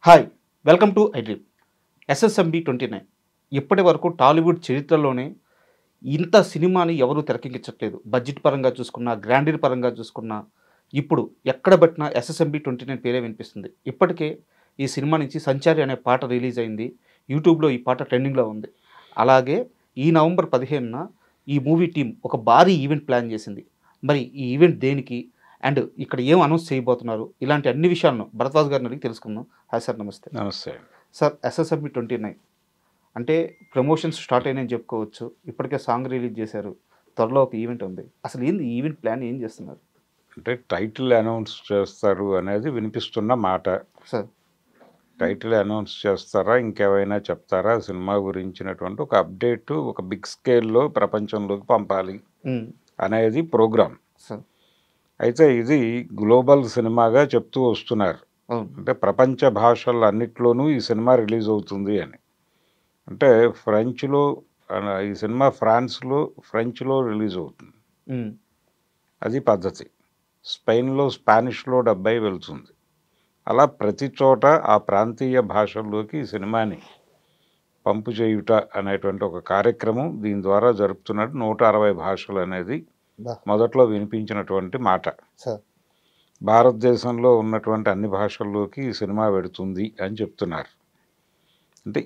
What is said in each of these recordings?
Hi welcome to iDream. SSMB 29 ఇప్పటి వరకు టాలీవుడ్ చరిత్రలోనే ఇంత సినిమాని ఎవరు తెరకెక్కించట్లేదు. బడ్జెట్ పరంగా చూసుకున్నా, గ్రాండీర్ పరంగా చూసుకున్నా, ఇప్పుడు ఎక్కడ పట్టినా ఎస్ఎస్ఎంబి 29 పేరే వినిపిస్తుంది. ఇప్పటికే ఈ సినిమా నుంచి 'సంచారి' అనే పాట రిలీజ్ అయింది. యూట్యూబ్లో ఈ పాట ట్రెండింగ్లో ఉంది. అలాగే ఈ నవంబర్ 15న ఈ మూవీ టీమ్ ఒక భారీ ఈవెంట్ ప్లాన్ చేసింది. మరి ఈ ఈవెంట్ దేనికి, అండ్ ఇక్కడ ఏం అనౌన్స్ చేయబోతున్నారు, ఇలాంటి అన్ని విషయాలను భరద్వాజ్ గారిని అడిగి తెలుసుకుందాం. హాయ్ సార్, నమస్తే. నమస్తే. సార్, ఎస్ఎస్ఎంబి 29 అంటే ప్రమోషన్స్ స్టార్ట్ అయినాయని చెప్పుకోవచ్చు. ఇప్పటికే సాంగ్ రిలీజ్ చేశారు. త్వరలో ఒక ఈవెంట్ ఉంది. అసలు ఏంది ఈ ఈవెంట్ ప్లాన్, ఏం చేస్తున్నారు? అంటే టైటిల్ అనౌన్స్ చేస్తారు అనేది వినిపిస్తున్న మాట. సార్, టైటిల్ అనౌన్స్ చేస్తారా, ఇంకేమైనా చెప్తారా, సినిమా గురించినటువంటి ఒక అప్డేట్ ఒక బిగ్ స్కేల్లో ప్రపంచంలోకి పంపాలి అనేది ప్రోగ్రామ్. సార్, అయితే ఇది గ్లోబల్ సినిమాగా చెప్తూ వస్తున్నారు. అవును. అంటే ప్రపంచ భాషలన్నిట్లోనూ ఈ సినిమా రిలీజ్ అవుతుంది అని. అంటే ఫ్రెంచ్లో ఈ సినిమా ఫ్రెంచ్లో రిలీజ్ అవుతుంది. అది పద్ధతి. స్పెయిన్లో, స్పానిష్లో డబ్బై వెళ్తుంది. అలా ప్రతి చోట ఆ ప్రాంతీయ భాషల్లోకి ఈ సినిమాని పంపు చేయుట అనేటువంటి ఒక కార్యక్రమం దీని ద్వారా జరుపుతున్నాడు. 160 భాషలు అనేది మొదట్లో వినిపించినటువంటి మాట. సార్, భారతదేశంలో ఉన్నటువంటి అన్ని భాషల్లోకి ఈ సినిమా పెడుతుంది అని చెప్తున్నారు. అంటే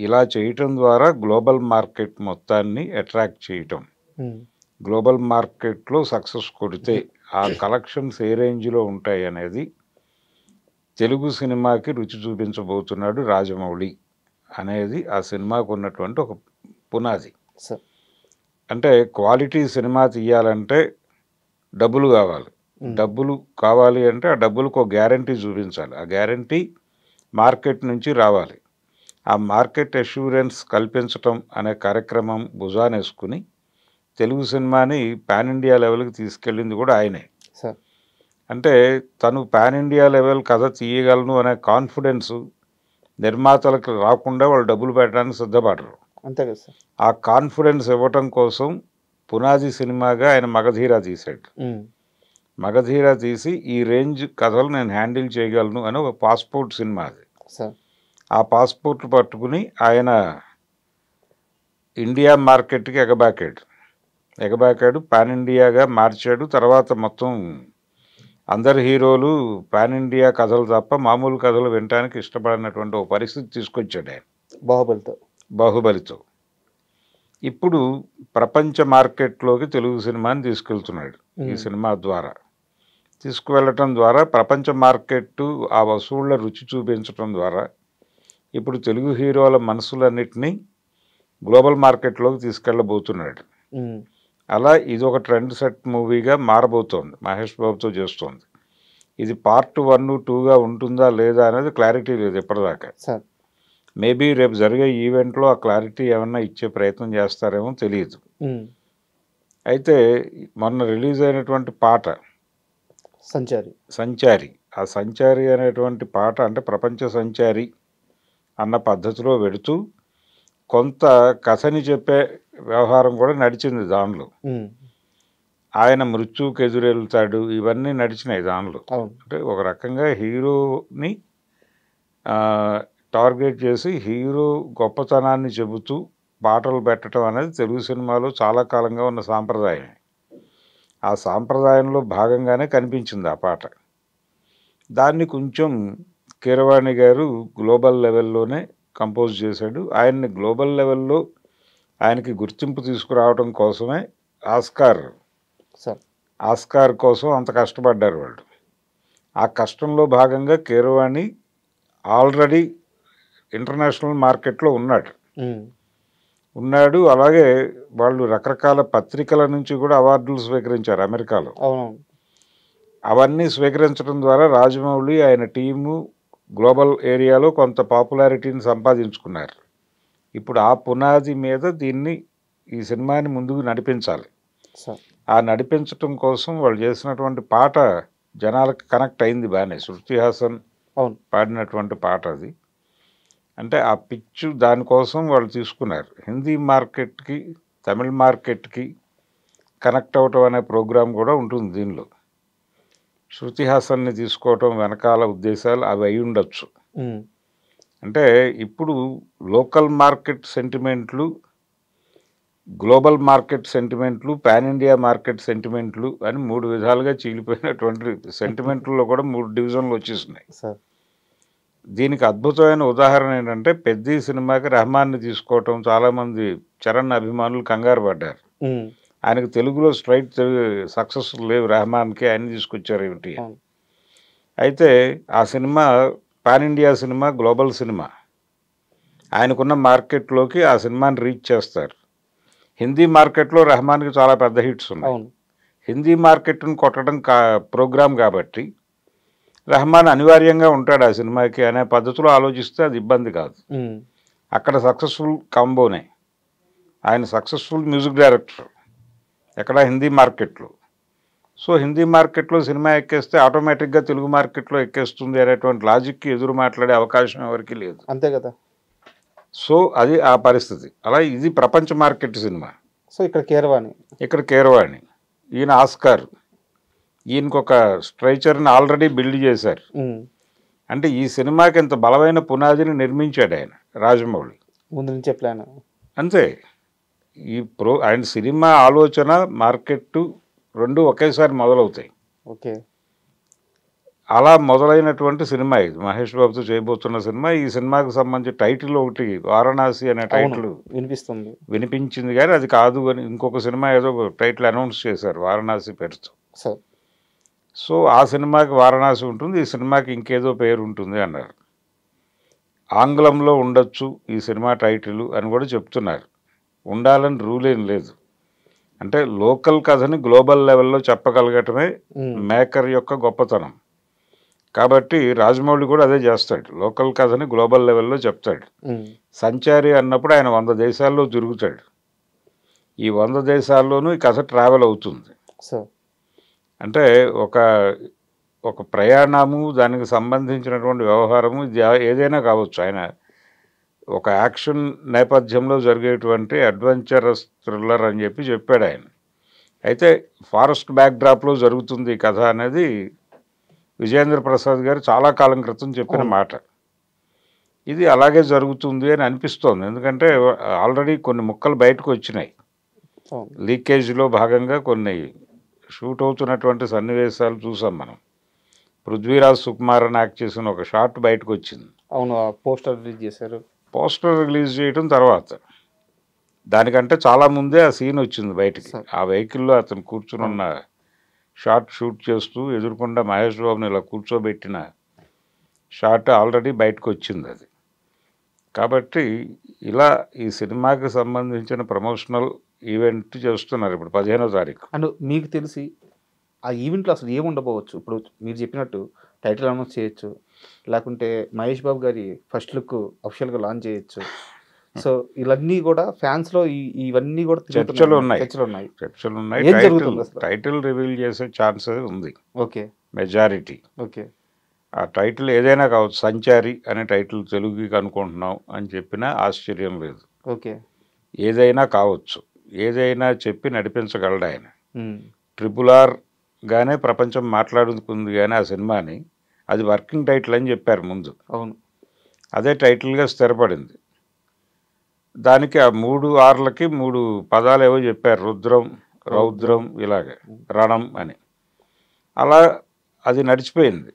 ఇలా చేయటం ద్వారా గ్లోబల్ మార్కెట్ మొత్తాన్ని అట్రాక్ట్ చేయటం, గ్లోబల్ మార్కెట్లో సక్సెస్ కొడితే ఆ కలెక్షన్స్ ఏ రేంజ్లో ఉంటాయి అనేది తెలుగు సినిమాకి రుచి చూపించబోతున్నాడు రాజమౌళి అనేది ఆ సినిమాకు ఉన్నటువంటి ఒక పునాది. సార్, అంటే క్వాలిటీ సినిమా తీయాలంటే డబ్బులు కావాలి. డబ్బులు కావాలి అంటే ఆ డబ్బులకు ఒక గ్యారంటీ చూపించాలి. ఆ గ్యారంటీ మార్కెట్ నుంచి రావాలి. ఆ మార్కెట్ అష్యూరెన్స్ కల్పించటం అనే కార్యక్రమం భుజానేసుకుని తెలుగు సినిమాని పాన్ ఇండియా లెవెల్కి తీసుకెళ్ళింది కూడా ఆయనే. సార్, అంటే తను పాన్ ఇండియా లెవెల్ కథ తీయగలను అనే కాన్ఫిడెన్స్ నిర్మాతలకు రాకుండా వాళ్ళు డబ్బులు పెట్టడానికి సిద్ధపడరు. అంతే కదా సార్. ఆ కాన్ఫిడెన్స్ ఇవ్వటం కోసం పునాది సినిమాగా ఆయన మగధీర తీశాడు. మగధీర తీసి ఈ రేంజ్ కథలు నేను హ్యాండిల్ చేయగలను అని ఒక పాస్పోర్ట్ సినిమా అది. సార్, ఆ పాస్పోర్ట్లు పట్టుకుని ఆయన ఇండియా మార్కెట్కి ఎగబాకాడు, పాన్ ఇండియాగా మార్చాడు. తర్వాత మొత్తం అందరు హీరోలు పాన్ ఇండియా కథలు తప్ప మామూలు కథలు వినడానికి ఇష్టపడినటువంటి ఒక పరిస్థితి తీసుకొచ్చాడు ఆయన బాహుబలితో. ఇప్పుడు ప్రపంచ మార్కెట్లోకి తెలుగు సినిమాని తీసుకెళ్తున్నాడు. ఈ సినిమా ద్వారా తీసుకువెళ్ళటం ద్వారా ప్రపంచ మార్కెట్ ఆ వసూళ్ల రుచి చూపించడం ద్వారా ఇప్పుడు తెలుగు హీరోల మనసులన్నిటినీ గ్లోబల్ మార్కెట్లోకి తీసుకెళ్ళబోతున్నాడు. అలా ఇది ఒక ట్రెండ్ సెట్ మూవీగా మారబోతోంది. మహేష్ బాబుతో చేస్తోంది. ఇది పార్ట్ 1, 2గా ఉంటుందా లేదా అనేది క్లారిటీ లేదు ఇప్పటిదాకా. మేబీ రేపు జరిగే ఈవెంట్లో ఆ క్లారిటీ ఏమన్నా ఇచ్చే ప్రయత్నం చేస్తారేమో తెలియదు. అయితే మొన్న రిలీజ్ అయినటువంటి పాట సంచారి, ఆ సంచారి అనేటువంటి పాట అంటే ప్రపంచ సంచారి అన్న పద్ధతిలో పెడుతూ కొంత కథని చెప్పే వ్యవహారం కూడా నడిచింది దానిలో. ఆయన మృత్యువుకి ఎదురెళ్తాడు, ఇవన్నీ నడిచినాయి దానిలో. అంటే ఒక రకంగా హీరోని టార్గెట్ చేసి హీరో గొప్పతనాన్ని చెబుతూ పాటలు పెట్టడం అనేది తెలుగు సినిమాలో చాలా కాలంగా ఉన్న సాంప్రదాయం. ఆ సాంప్రదాయంలో భాగంగానే కనిపించింది ఆ పాట. దాన్ని కొంచెం కీరవాణి గారు గ్లోబల్ లెవెల్లోనే కంపోజ్ చేశాడు. ఆయన్ని గ్లోబల్ లెవెల్లో ఆయనకి గుర్తింపు తీసుకురావడం కోసమే ఆస్కార్ కోసం అంత కష్టపడ్డారు వాళ్ళు. ఆ కష్టంలో భాగంగా కీరవాణి ఆల్రెడీ ఇంటర్నేషనల్ మార్కెట్లో ఉన్నాడు. అలాగే వాళ్ళు రకరకాల పత్రికల నుంచి కూడా అవార్డులు స్వీకరించారు అమెరికాలో. అవన్నీ స్వీకరించడం ద్వారా రాజమౌళి ఆయన టీము గ్లోబల్ ఏరియాలో కొంత పాపులారిటీని సంపాదించుకున్నారు. ఇప్పుడు ఆ పునాది మీద ఈ సినిమాని ముందుకు నడిపించాలి. ఆ నడిపించటం కోసం వాళ్ళు చేసినటువంటి పాట జనాలకు కనెక్ట్ అయింది బాగానే. శృతి హాసన్ పాడినటువంటి పాట అది. అంటే ఆ పిచ్చు దానికోసం వాళ్ళు తీసుకున్నారు. హిందీ మార్కెట్కి, తమిళ మార్కెట్కి కనెక్ట్ అవటం అనే ప్రోగ్రాం కూడా ఉంటుంది దీనిలో. శృతి హాసన్ని తీసుకోవటం వెనకాల ఉద్దేశాలు అవి అయి ఉండొచ్చు. అంటే ఇప్పుడు లోకల్ మార్కెట్ సెంటిమెంట్లు, గ్లోబల్ మార్కెట్ సెంటిమెంట్లు, పాన్ ఇండియా మార్కెట్ సెంటిమెంట్లు అని 3 విధాలుగా చీలిపోయినటువంటి సెంటిమెంట్లలో కూడా 3 డివిజన్లు వచ్చేసినాయి. సార్. దీనికి అద్భుతమైన ఉదాహరణ ఏంటంటే, 'పెద్ది' సినిమాకి రెహమాన్‌ని తీసుకోవటం చాలామంది చరణ్ అభిమానులు కంగారు పడ్డారు. ఆయనకు తెలుగులో స్ట్రైట్ సక్సెస్ లేవు రెహమాన్‌కి, ఆయన తీసుకొచ్చారు ఏమిటి. అవును. అయితే ఆ cinema pan India cinema, global cinema. ఆయనకున్న మార్కెట్లోకి ఆ సినిమాని రీచ్ చేస్తారు. హిందీ మార్కెట్లో రెహమాన్‌కి చాలా పెద్ద హిట్స్ ఉన్నాయి. అవును. హిందీ మార్కెట్‌ని కొట్టడం ప్రోగ్రామ్ కాబట్టి రెహమాన్ అనివార్యంగా ఉంటాడు ఆ సినిమాకి అనే పద్ధతిలో ఆలోచిస్తే అది ఇబ్బంది కాదు. అక్కడ సక్సెస్ఫుల్ కాంబోనే. ఆయన సక్సెస్ఫుల్ మ్యూజిక్ డైరెక్టర్ ఎక్కడ హిందీ మార్కెట్లో. సో హిందీ మార్కెట్లో సినిమా ఎక్కేస్తే ఆటోమేటిక్గా తెలుగు మార్కెట్లో ఎక్కేస్తుంది అనేటువంటి లాజిక్కి ఎదురు మాట్లాడే అవకాశం ఎవరికి లేదు. అంతే కదా. సో అది ఆ పరిస్థితి. అలా ఇది ప్రపంచ మార్కెట్ సినిమా. సో ఇక్కడ కీరవాణి, ఇక్కడ కీరవాణి, ఈయన ఆస్కార్, ఈయనకు ఒక స్ట్రైచర్ని ఆల్రెడీ బిల్డ్ చేశారు. అంటే ఈ సినిమాకి ఇంత బలమైన పునాదిని నిర్మించాడు ఆయన రాజమౌళి ముందు నుంచే ప్లాన్. అంతే. ఆయన సినిమా ఆలోచన, మార్కెట్ రెండు ఒకేసారి మొదలవుతాయి. ఓకే. అలా మొదలైనటువంటి సినిమా ఇది మహేష్ బాబుతో చేయబోతున్న సినిమా. ఈ సినిమాకి సంబంధించి టైటిల్ ఒకటి వారణాసి అనే టైటిల్ వినిపించింది, కానీ అది కాదు అని ఇంకొక సినిమా ఏదో టైటిల్ అనౌన్స్ చేశారు వారణాసి పేరుతో. సో ఆ సినిమాకి వారణాసి ఉంటుంది, ఈ సినిమాకి ఇంకేదో పేరు ఉంటుంది అన్నారు. ఆంగ్లంలో ఉండొచ్చు ఈ సినిమా టైటిల్ అని కూడా చెప్తున్నారు. ఉండాలని రూల్ ఏం లేదు. అంటే లోకల్ కథని గ్లోబల్ లెవెల్లో చెప్పగలగటమే మేకర్ యొక్క గొప్పతనం. కాబట్టి రాజమౌళి కూడా అదే చేస్తాడు, లోకల్ కథని గ్లోబల్ లెవెల్లో చెప్తాడు. సంచారి అన్నప్పుడు ఆయన 100 దేశాల్లో తిరుగుతాడు. ఈ 100 దేశాల్లోనూ ఈ కథ ట్రావెల్ అవుతుంది. అంటే ఒక ప్రయాణము, దానికి సంబంధించినటువంటి వ్యవహారము, ఇది ఏదైనా కావచ్చు. ఆయన ఒక యాక్షన్ నేపథ్యంలో జరిగేటువంటి అడ్వెంచరస్ థ్రిల్లర్ అని చెప్పాడు ఆయన. అయితే ఫారెస్ట్ బ్యాక్డ్రాప్లో జరుగుతుంది ఈ కథ అనేది విజయేంద్ర ప్రసాద్ గారు చాలా కాలం క్రితం చెప్పిన మాట. ఇది అలాగే జరుగుతుంది అని అనిపిస్తోంది. ఎందుకంటే ఆల్రెడీ కొన్ని ముక్కలు బయటకు వచ్చినాయి. లీకేజ్లో భాగంగా కొన్ని షూట్ అవుతున్నటువంటి సన్నివేశాలు చూసాం మనం. పృథ్వీరాజ్ సుకుమార్ అని యాక్ట్ చేసిన ఒక షాట్ బయటకు వచ్చింది. అవును, పోస్టర్ రిలీజ్ చేశారు. పోస్టర్ రిలీజ్ చేయడం తర్వాత దానికంటే చాలా ముందే ఆ సీన్ వచ్చింది బయటికి. ఆ వెహికల్లో అతను కూర్చుని ఉన్న షాట్ షూట్ చేస్తూ ఎదురుకుండా మహేష్ బాబుని ఇలా కూర్చోబెట్టిన షాట్ ఆల్రెడీ బయటకు వచ్చింది అది. కాబట్టి ఇలా ఈ సినిమాకి సంబంధించిన ప్రమోషనల్ ఈవెంట్ చేస్తున్నారు ఇప్పుడు 15వ తారీఖు. అండ్ మీకు తెలిసి ఆ ఈవెంట్లో అసలు ఏముండబోవచ్చు? ఇప్పుడు మీరు చెప్పినట్టు టైటిల్ అనౌన్స్ చేయొచ్చు, లేకుంటే మహేష్ బాబు గారి ఫస్ట్ లుక్ అఫిషియల్గా లాంచ్ చేయొచ్చు. సో ఇవన్నీ కూడా ఫ్యాన్స్ లో ఇవన్నీ కూడా చర్చలు ఉన్నాయి. టైటిల్ రివీల్ చేసే ఛాన్స్ ఉంది. ఓకే. మెజారిటీ. ఓకే. ఆ టైటిల్ ఏదైనా కావచ్చు. సంచారి అనే టైటిల్ తెలుగుకి అనుకుంటున్నాం అని చెప్పినా ఆశ్చర్యం లేదు. ఓకే. ఏదైనా కావచ్చు, ఏదైనా చెప్పి నడిపించగలడు ఆయన. RRR గానే ప్రపంచం మాట్లాడుకుంది కానీ ఆ సినిమాని, అది వర్కింగ్ టైటిల్ అని చెప్పారు ముందు. అవును. అదే టైటిల్గా స్థిరపడింది. దానికి ఆ 3 Rలకి 3 పదాలు ఏవో చెప్పారు, రుద్రం, రౌద్రం, ఇలాగే రణం అని. అలా అది నడిచిపోయింది.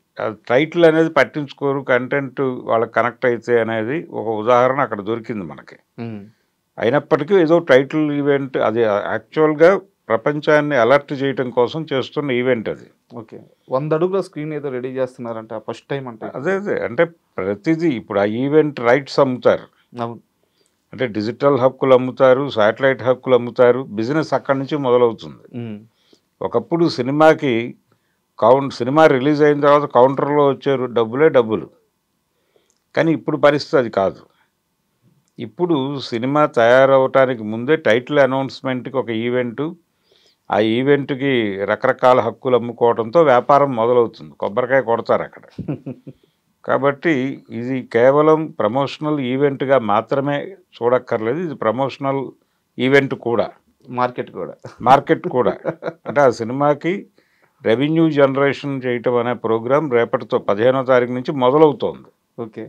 టైటిల్ అనేది పట్టించుకోరు, కంటెంట్ వాళ్ళకి కనెక్ట్ అయితే అనేది ఒక ఉదాహరణ అక్కడ దొరికింది మనకి. అయినప్పటికీ ఏదో టైటిల్ ఈవెంట్, అది యాక్చువల్గా ప్రపంచాన్ని అలర్ట్ చేయడం కోసం చేస్తున్న ఈవెంట్ అది. ఓకే. 100 అడుగుల స్క్రీన్ ఏదో రెడీ చేస్తున్నారంట ఫస్ట్ టైం. అంటే అదే అంటే ప్రతిదీ ఇప్పుడు ఆ ఈవెంట్ రైట్స్ అమ్ముతారు. అవును. అంటే డిజిటల్ హక్కులు అమ్ముతారు, శాటిలైట్ హక్కులు అమ్ముతారు. బిజినెస్ అక్కడి నుంచి మొదలవుతుంది. ఒకప్పుడు సినిమాకి సినిమా రిలీజ్ అయిన తర్వాత కౌంటర్లో వచ్చే డబ్బులు. కానీ ఇప్పుడు పరిస్థితి అది కాదు. ఇప్పుడు సినిమా తయారవటానికి ముందే టైటిల్ అనౌన్స్మెంట్కి ఒక ఈవెంటు, ఆ ఈవెంట్కి రకరకాల హక్కులు అమ్ముకోవడంతో వ్యాపారం మొదలవుతుంది. కొబ్బరికాయ కొడతారు అక్కడ. కాబట్టి ఇది కేవలం ప్రమోషనల్ ఈవెంట్గా మాత్రమే చూడక్కర్లేదు, ఇది ప్రమోషనల్ ఈవెంట్ కూడా, మార్కెట్ కూడా. అంటే ఆ సినిమాకి రెవెన్యూ జనరేషన్ చేయటం అనే ప్రోగ్రాం రేపటితో 15వ తారీఖు నుంచి మొదలవుతోంది. ఓకే.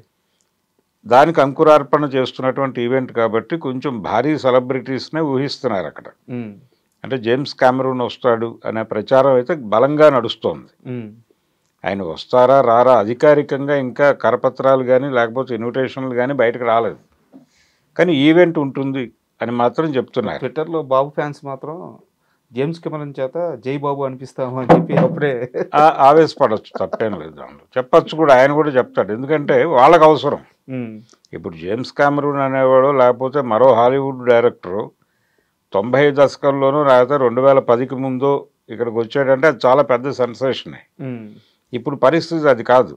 దానికి అంకురార్పణ చేస్తున్నటువంటి ఈవెంట్ కాబట్టి కొంచెం భారీ సెలబ్రిటీస్నే ఊహిస్తున్నారు అక్కడ. అంటే జేమ్స్ కెమెరూన్ వస్తాడు అనే ప్రచారం అయితే బలంగా నడుస్తోంది. ఆయన వస్తారా రారా అధికారికంగా ఇంకా కరపత్రాలు కానీ లేకపోతే ఇన్విటేషన్లు కానీ బయటకు రాలేదు, కానీ ఈవెంట్ ఉంటుంది అని మాత్రం చెప్తున్నారు. ట్విట్టర్లో బాబు ఫ్యాన్స్ మాత్రం జేమ్స్ కెమెరన్ చేత జై బాబు అనిపిస్తాము అని చెప్పి అప్పుడే ఆవేశపడవచ్చు, తప్పేం లేదు దాంట్లో, చెప్పచ్చు కూడా, ఆయన కూడా చెప్తాడు. ఎందుకంటే వాళ్ళకు అవసరం. ఇప్పుడు జేమ్స్ కెమెరూన్ అనేవాడు లేకపోతే మరో హాలీవుడ్ డైరెక్టరు 90 దశకంలోనూ లేకపోతే 2010కి ముందు ఇక్కడికి వచ్చాడంటే అది చాలా పెద్ద సెన్సేషనే. ఇప్పుడు పరిస్థితి అది కాదు.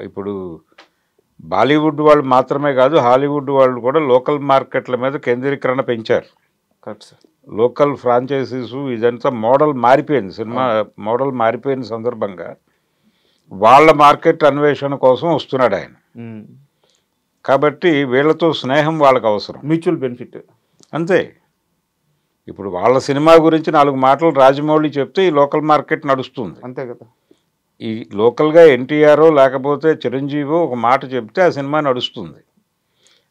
ఇప్పుడు బాలీవుడ్ వాళ్ళు మాత్రమే కాదు, హాలీవుడ్ వాళ్ళు కూడా లోకల్ మార్కెట్ల మీద కేంద్రీకరణ పెంచారు. Correct sir. లోకల్ ఫ్రాంచైజీస్ ఇదంతా మోడల్ మారిపోయింది. సినిమా మోడల్ మారిపోయిన సందర్భంగా వాళ్ళ మార్కెట్ అన్వేషణ కోసం వస్తున్నాడు ఆయన. కాబట్టి వీళ్ళతో స్నేహం వాళ్ళకి అవసరం, మ్యూచువల్ బెనిఫిట్ అంతే. ఇప్పుడు వాళ్ళ సినిమా గురించి 4 మాటలు రాజమౌళి చెప్తే ఈ లోకల్ మార్కెట్ నడుస్తుంది, అంతే కదా. ఈ లోకల్గా ఎన్టీఆర్ లేకపోతే చిరంజీవి ఒక మాట చెప్తే ఆ సినిమా నడుస్తుంది.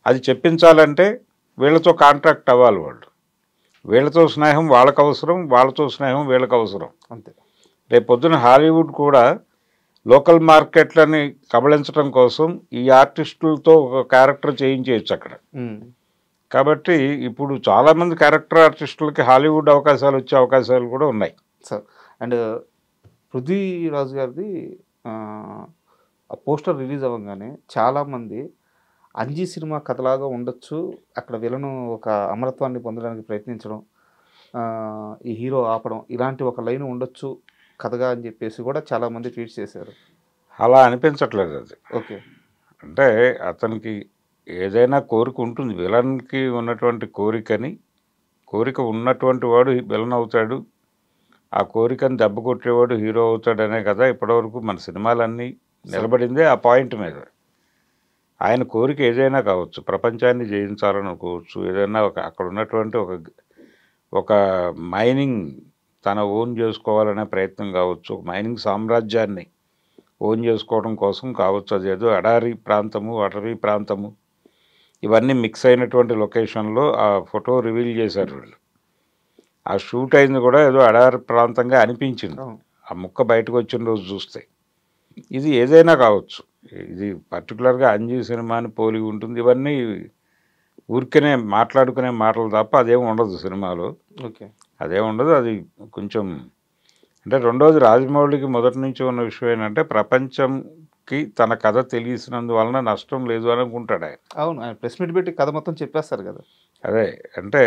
అది చెప్పించాలంటే వీళ్ళతో కాంట్రాక్ట్ అవ్వాలి వాళ్ళు. వీళ్ళతో స్నేహం వాళ్ళకు అవసరం, వాళ్ళతో స్నేహం వీళ్ళకి అవసరం, అంతే. రేపు పొద్దున హాలీవుడ్ కూడా లోకల్ మార్కెట్లని కబళించడం కోసం ఈ ఆర్టిస్టులతో ఒక క్యారెక్టర్ చేయించేయచ్చు అక్కడ. కాబట్టి ఇప్పుడు చాలామంది క్యారెక్టర్ ఆర్టిస్టులకి హాలీవుడ్ అవకాశాలు వచ్చే అవకాశాలు కూడా ఉన్నాయి సార్. అండ్ పృథ్వీరాజ్ గారిది ఆ పోస్టర్ రిలీజ్ అవ్వగానే చాలామంది అంజీ సినిమా కథలాగా ఉండొచ్చు, అక్కడ విలను ఒక అమరత్వాన్ని పొందడానికి ప్రయత్నించడం, ఈ హీరో ఆపడం, ఇలాంటి ఒక లైన్ ఉండొచ్చు కథగా అని చెప్పేసి కూడా చాలామంది ట్వీట్ చేశారు. అలా అనిపించట్లేదు అది. ఓకే, అంటే అతనికి ఏదైనా కోరిక ఉంటుంది, విలన్కి ఉన్నటువంటి కోరిక ఉన్నటువంటి వాడు విలన్ అవుతాడు, ఆ కోరికను దెబ్బ కొట్టేవాడు హీరో అవుతాడనే కదా ఇప్పటివరకు మన సినిమాలన్నీ నిలబడిందే ఆ పాయింట్ మీద. ఆయన కోరిక ఏదైనా కావచ్చు, ప్రపంచాన్ని జయించాలని అనుకోవచ్చు, ఏదైనా అక్కడ ఉన్నటువంటి ఒక మైనింగ్ తన ఓన్ చేసుకోవాలనే ప్రయత్నం కావచ్చు, ఒక మైనింగ్ సామ్రాజ్యాన్ని ఓన్ చేసుకోవడం కోసం కావచ్చు, అదేదో అడవి ప్రాంతము ఇవన్నీ మిక్స్ అయినటువంటి లొకేషన్లో ఆ ఫోటో రివీల్ చేశారు వీళ్ళు. ఆ షూట్ అయింది కూడా ఏదో అడవి ప్రాంతంగా అనిపించింది ఆ ముక్క బయటకు వచ్చిన రోజు చూస్తే. ఇది ఏదైనా కావచ్చు, ఇది పర్టికులర్గా అంజీ సినిమాని పోలి ఉంటుంది. ఇవన్నీ ఊరికనే మాట్లాడుకునే మాటలు తప్ప అదేం ఉండదు సినిమాలో. ఓకే, అదేం ఉండదు. అది కొంచెం అంటే రెండోది రాజమౌళికి మొదటి నుంచి ఉన్న విషయం ఏంటంటే ప్రపంచంకి తన కథ తెలిసినందువలన నష్టం లేదు అని అనుకుంటాడు ఆయన. అవును, ఆయన ప్రెస్ మీట్ పెట్టి కథ మొత్తం చెప్పేస్తారు కదా. అదే అంటే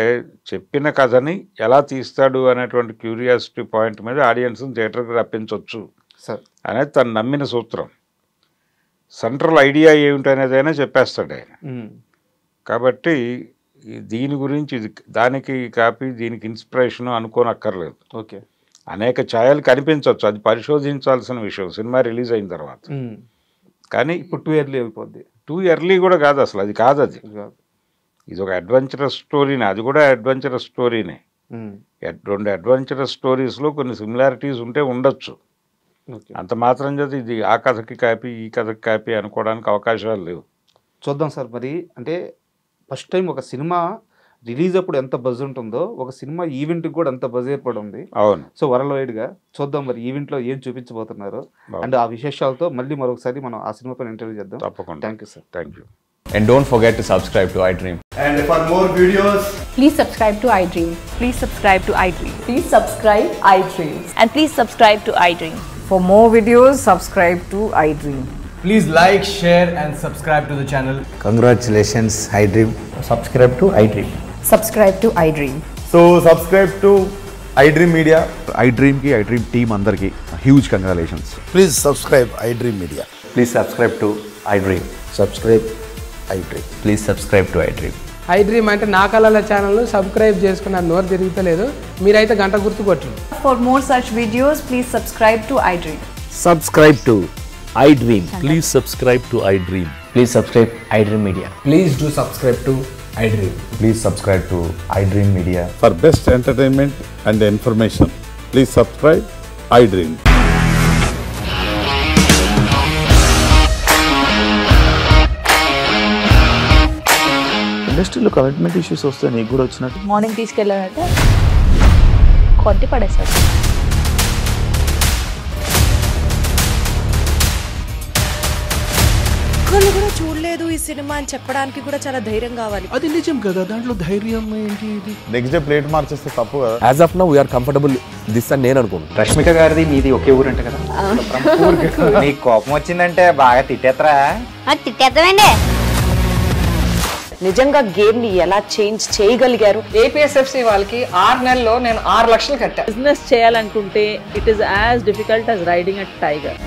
చెప్పిన కథని ఎలా తీస్తాడు అనేటువంటి క్యూరియాసిటీ పాయింట్ మీద ఆడియన్స్ని థియేటర్కి రప్పించవచ్చు అనేది తను నమ్మిన సూత్రం. సెంట్రల్ ఐడియా ఏమిటనేదైనా చెప్పేస్తాడు ఆయన. కాబట్టి దీని గురించి ఇది దానికి కాపీ దీనికి ఇన్స్పిరేషన్ అనుకోనక్కర్లేదు. ఓకే, అనేక ఛాయలు కనిపించవచ్చు, అది పరిశోధించాల్సిన విషయం సినిమా రిలీజ్ అయిన తర్వాత. కానీ ఇప్పుడు 2 ఇయర్లీ అయిపోద్ది. 2 ఇయర్లీ కూడా కాదు అసలు, అది కాదు. అది ఇది ఒక అడ్వెంచరస్ స్టోరీనే, అది కూడా అడ్వెంచరస్ స్టోరీనే. 2 అడ్వెంచరస్ స్టోరీస్లో కొన్ని సిమిలారిటీస్ ఉంటే ఉండొచ్చు, అంత మాత్రం చేత ఇది ఆ కథకి కాపీ ఈ కథకి కాపీ అనుకోవడానికి అవకాశాలు లేవు. చూద్దాం సార్. మరి అంటే ఫస్ట్ టైం ఒక సినిమా రిలీజ్ అప్పుడు ఎంత బజ్ ఉంటుందో ఒక సినిమా ఈవెంట్కి కూడా అంత బజ్ ఏర్పడి ఉంది. అవును. సో వరల్డ్ వైడ్గా చూద్దాం మరి ఈవెంట్లో ఏం చూపించబోతున్నారు అండ్ ఆ విశేషాలతో మళ్ళీ మరొకసారి మనం ఆ సినిమా పైన ఇంటర్వ్యూ చేద్దాం. తప్పకుండా. Thank you sir. Thank you. And don't forget to subscribe to iDream. And for more videos, please subscribe to iDream. Please subscribe to iDream. Please subscribe iDream. And please subscribe to iDream. For more videos, subscribe to iDream. please like, share and subscribe to the channel. Congratulations, iDream. Subscribe to iDream. Subscribe to iDream. So subscribe to iDream Media. iDream ki iDream team andarki huge congratulations. Please subscribe iDream Media. Please subscribe to iDream. Subscribe iDream. Please subscribe to iDream. iDream అంటే నా కళల ఛానల్ను subscribe చేసుకున్న నోరు తిరుగుతలేదు, మీరైతే గంట గుర్తు కొట్టండి. For more such videos, please subscribe to iDream. Subscribe to iDream. Please subscribe to iDream. Please subscribe iDream Media. Please do subscribe to iDream. Please subscribe to iDream Media. For best entertainment and information, please subscribe iDream. ఇండస్ట్రీలో commitment issues వస్తే నీకు కూడా వచ్చినట్టు? Morning తీసుకెళ్ళాలంటే కొట్టి పడేస్తారు. ఒక్కళ్ళు కూడా చూడలేదు ఈ సినిమా అని చెప్పడానికి కూడా చాలా ధైర్యం కావాలి. అది నిజం కదా, దాంట్లో ధైర్యం ఏంటి? నెక్స్ట్ డే ప్లేట్ మార్చేస్తే తప్పు కదా. As of now we are comfortable this అని నేను అనుకుంటున్నాను. రష్మిక గారిది మీది ఒకే ఊరు అంట కదా? నీకు కోపం వచ్చిందంటే బాగా తిట్టేత్తరా? తిట్టేద్దామండి. నిజంగా గేమ్ ని ఎలా చేంజ్ చేయగలిగారు? ఏపీఎస్ఎఫ్సి వాళ్ళకి 6 నెలల్లో నేను 6 లక్షలు కట్టా. బిజినెస్ చేయాలనుకుంటే it is as difficult as riding a tiger.